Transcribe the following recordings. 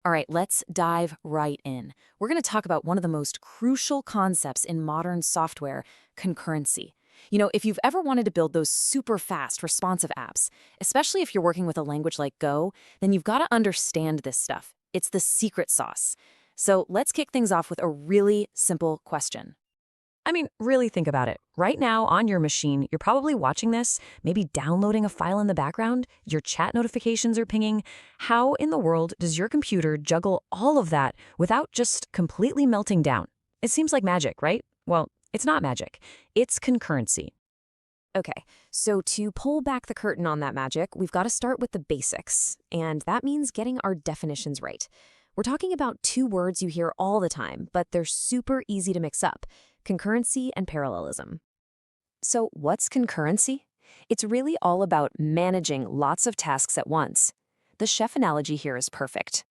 All right, let's dive right in. We're going to talk about one of the most crucial concepts in modern software, concurrency. If you've ever wanted to build those super fast, responsive apps, especially if you're working with a language like Go, then you've got to understand this stuff. It's the secret sauce. So let's kick things off with a really simple question. Really think about it. Right now, on your machine, you're probably watching this, maybe downloading a file in the background, your chat notifications are pinging. How in the world does your computer juggle all of that without just completely melting down? It seems like magic, right? Well, it's not magic. It's concurrency. Okay, so to pull back the curtain on that magic, we've got to start with the basics, and that means getting our definitions right. We're talking about two words you hear all the time, but they're super easy to mix up: concurrency and parallelism. So, what's concurrency? It's really all about managing lots of tasks at once. The chef analogy here is perfect.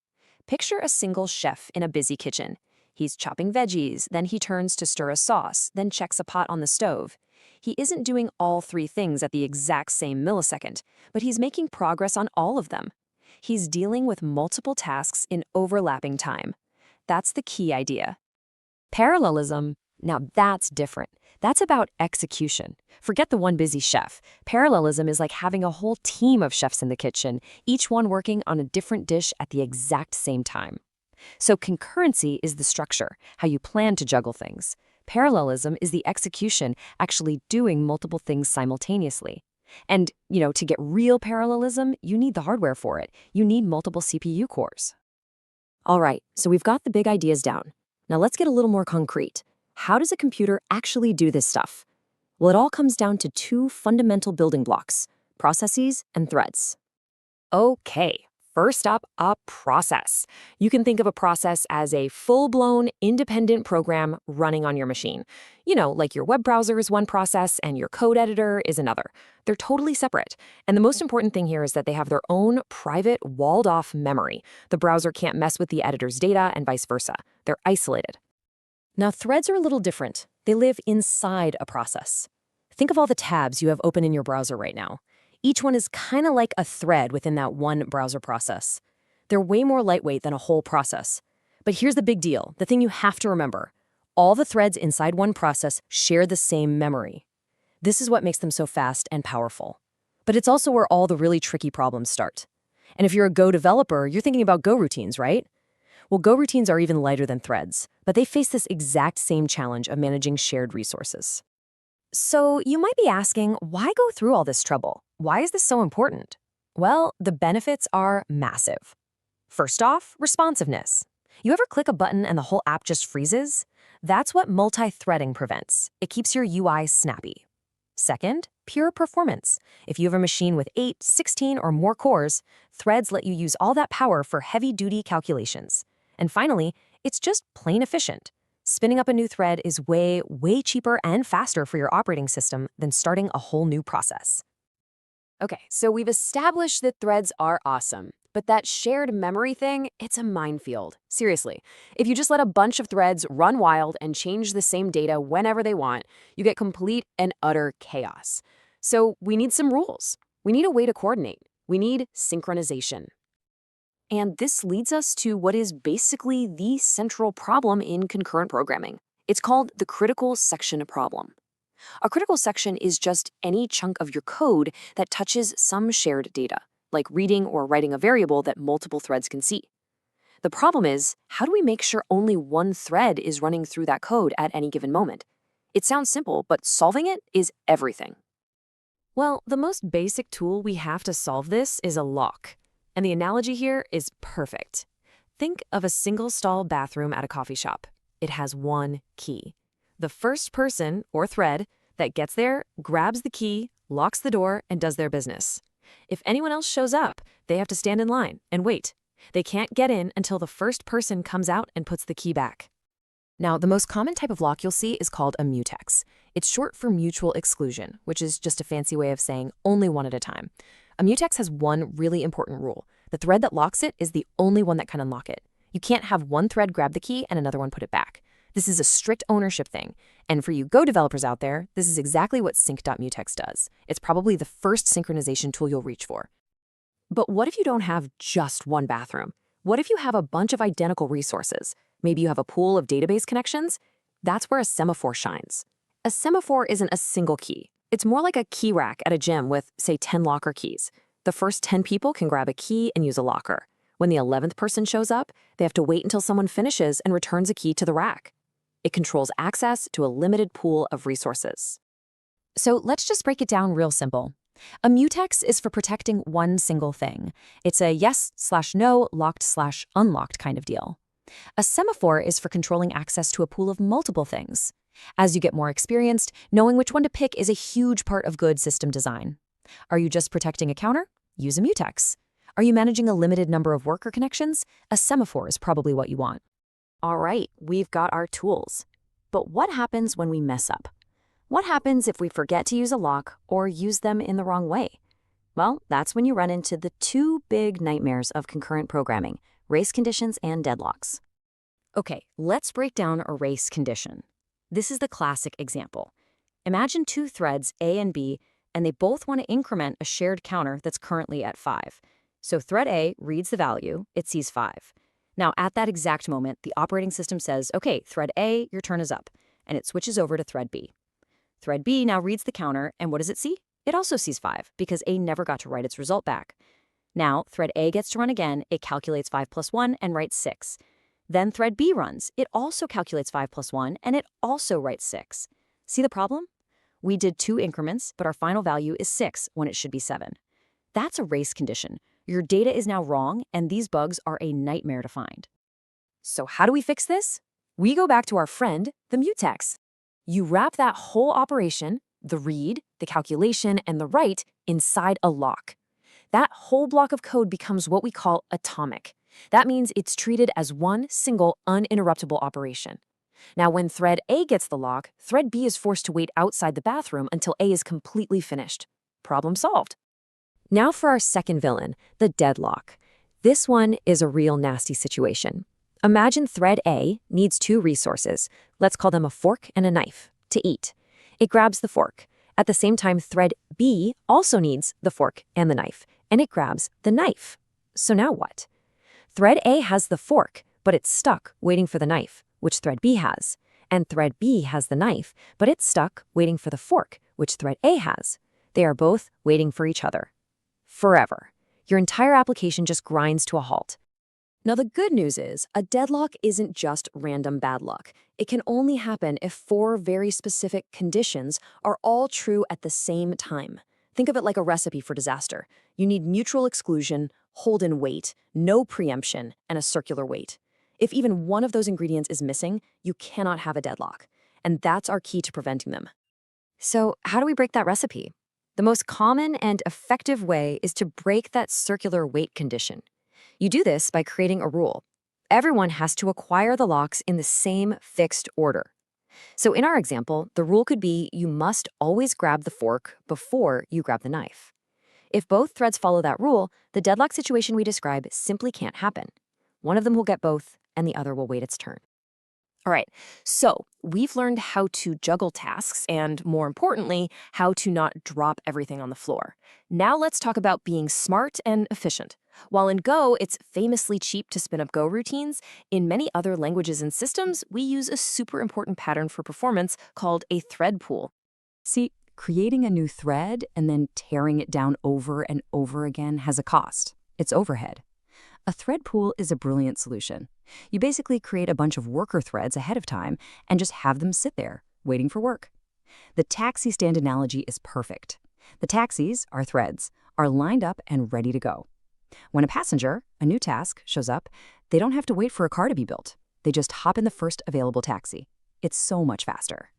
Picture a single chef in a busy kitchen. He's chopping veggies, then he turns to stir a sauce, then checks a pot on the stove. He isn't doing all three things at the exact same millisecond, but he's making progress on all of them. He's dealing with multiple tasks in overlapping time. That's the key idea. Parallelism, now that's different. That's about execution. Forget the one busy chef. Parallelism is like having a whole team of chefs in the kitchen, each one working on a different dish at the exact same time. So concurrency is the structure, how you plan to juggle things. Parallelism is the execution, actually doing multiple things simultaneously. And, to get real parallelism, you need the hardware for it. You need multiple CPU cores. All right, so we've got the big ideas down. Now let's get a little more concrete. How does a computer actually do this stuff? Well, it all comes down to two fundamental building blocks: processes and threads. Okay, first up, a process. You can think of a process as a full-blown, independent program running on your machine. Like your web browser is one process and your code editor is another. They're totally separate. And the most important thing here is that they have their own private, walled-off memory. The browser can't mess with the editor's data and vice versa. They're isolated. Now, threads are a little different. They live inside a process. Think of all the tabs you have open in your browser right now. Each one is kind of like a thread within that one browser process. They're way more lightweight than a whole process. But here's the big deal, the thing you have to remember. All the threads inside one process share the same memory. This is what makes them so fast and powerful. But it's also where all the really tricky problems start. And if you're a Go developer, you're thinking about Go routines, right? Well, Go routines are even lighter than threads, but they face this exact same challenge of managing shared resources. So you might be asking, why go through all this trouble? Why is this so important? Well, the benefits are massive. First off, responsiveness. You ever click a button and the whole app just freezes? That's what multi-threading prevents. It keeps your UI snappy. Second, pure performance. If you have a machine with 8, 16, or more cores, threads let you use all that power for heavy-duty calculations. And finally, it's just plain efficient. Spinning up a new thread is way, way cheaper and faster for your operating system than starting a whole new process. Okay, so we've established that threads are awesome, but that shared memory thing, it's a minefield. Seriously, if you just let a bunch of threads run wild and change the same data whenever they want, you get complete and utter chaos. So we need some rules. We need a way to coordinate. We need synchronization. And this leads us to what is basically the central problem in concurrent programming. It's called the critical section problem. A critical section is just any chunk of your code that touches some shared data, like reading or writing a variable that multiple threads can see. The problem is, how do we make sure only one thread is running through that code at any given moment? It sounds simple, but solving it is everything. Well, the most basic tool we have to solve this is a lock. And the analogy here is perfect. Think of a single-stall bathroom at a coffee shop. It has one key. The first person, or thread, that gets there grabs the key, locks the door, and does their business. If anyone else shows up, they have to stand in line and wait. They can't get in until the first person comes out and puts the key back. Now, the most common type of lock you'll see is called a mutex. It's short for mutual exclusion, which is just a fancy way of saying only one at a time. A mutex has one really important rule. The thread that locks it is the only one that can unlock it. You can't have one thread grab the key and another one put it back. This is a strict ownership thing. And for you Go developers out there, this is exactly what sync.mutex does. It's probably the first synchronization tool you'll reach for. But what if you don't have just one bathroom? What if you have a bunch of identical resources? Maybe you have a pool of database connections? That's where a semaphore shines. A semaphore isn't a single key. It's more like a key rack at a gym with, say, 10 locker keys. The first 10 people can grab a key and use a locker. When the 11th person shows up, they have to wait until someone finishes and returns a key to the rack. It controls access to a limited pool of resources. So let's just break it down real simple. A mutex is for protecting one single thing. It's a yes/no, locked/unlocked kind of deal. A semaphore is for controlling access to a pool of multiple things. As you get more experienced, knowing which one to pick is a huge part of good system design. Are you just protecting a counter? Use a mutex. Are you managing a limited number of worker connections? A semaphore is probably what you want. All right, we've got our tools. But what happens when we mess up? What happens if we forget to use a lock or use them in the wrong way? Well, that's when you run into the two big nightmares of concurrent programming: race conditions and deadlocks. Okay, let's break down a race condition. This is the classic example. Imagine two threads, A and B, and they both want to increment a shared counter that's currently at 5. So thread A reads the value, it sees 5. Now, at that exact moment, the operating system says, okay, thread A, your turn is up, and it switches over to thread B. Thread B now reads the counter, and what does it see? It also sees 5, because A never got to write its result back. Now, thread A gets to run again, it calculates 5 plus 1 and writes 6. Then thread B runs, it also calculates 5 plus 1, and it also writes 6. See the problem? We did 2 increments, but our final value is 6 when it should be 7. That's a race condition. Your data is now wrong, and these bugs are a nightmare to find. So how do we fix this? We go back to our friend, the mutex. You wrap that whole operation, the read, the calculation, and the write, inside a lock. That whole block of code becomes what we call atomic. That means it's treated as one single uninterruptible operation. Now, when thread A gets the lock, thread B is forced to wait outside the bathroom until A is completely finished. Problem solved. Now for our second villain, the deadlock. This one is a real nasty situation. Imagine thread A needs 2 resources, let's call them a fork and a knife, to eat. It grabs the fork. At the same time, thread B also needs the fork and the knife, and it grabs the knife. So now what? Thread A has the fork, but it's stuck waiting for the knife, which thread B has. And thread B has the knife, but it's stuck waiting for the fork, which thread A has. They are both waiting for each other. Forever. Your entire application just grinds to a halt. Now, the good news is, a deadlock isn't just random bad luck. It can only happen if 4 very specific conditions are all true at the same time. Think of it like a recipe for disaster. You need mutual exclusion, hold-in wait, no preemption, and a circular wait. If even one of those ingredients is missing, you cannot have a deadlock. And that's our key to preventing them. So, how do we break that recipe? The most common and effective way is to break that circular wait condition. You do this by creating a rule. Everyone has to acquire the locks in the same fixed order. So in our example, the rule could be you must always grab the fork before you grab the knife. If both threads follow that rule, the deadlock situation we describe simply can't happen. One of them will get both, and the other will wait its turn. All right, so we've learned how to juggle tasks and, more importantly, how to not drop everything on the floor. Now let's talk about being smart and efficient. While in Go, it's famously cheap to spin up Go routines, in many other languages and systems, we use a super important pattern for performance called a thread pool. See, creating a new thread and then tearing it down over and over again has a cost. It's overhead. A thread pool is a brilliant solution. You basically create a bunch of worker threads ahead of time and just have them sit there, waiting for work. The taxi stand analogy is perfect. The taxis, our threads, are lined up and ready to go. When a passenger, a new task, shows up, they don't have to wait for a car to be built. They just hop in the first available taxi. It's so much faster.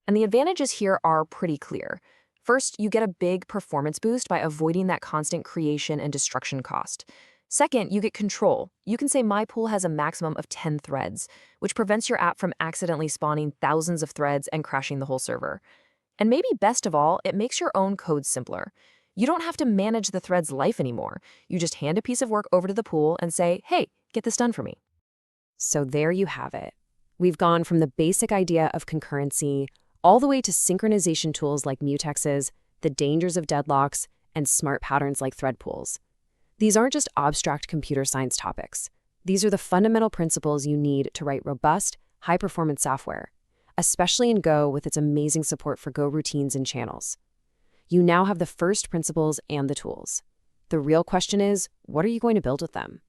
And the advantages here are pretty clear. First, you get a big performance boost by avoiding that constant creation and destruction cost. Second, you get control. You can say my pool has a maximum of 10 threads, which prevents your app from accidentally spawning thousands of threads and crashing the whole server. And maybe best of all, it makes your own code simpler. You don't have to manage the thread's life anymore. You just hand a piece of work over to the pool and say, hey, get this done for me. So there you have it. We've gone from the basic idea of concurrency all the way to synchronization tools like Mutexes, the dangers of deadlocks, and smart patterns like thread pools. These aren't just abstract computer science topics. These are the fundamental principles you need to write robust, high-performance software, especially in Go with its amazing support for Go routines and channels. You now have the first principles and the tools. The real question is, what are you going to build with them?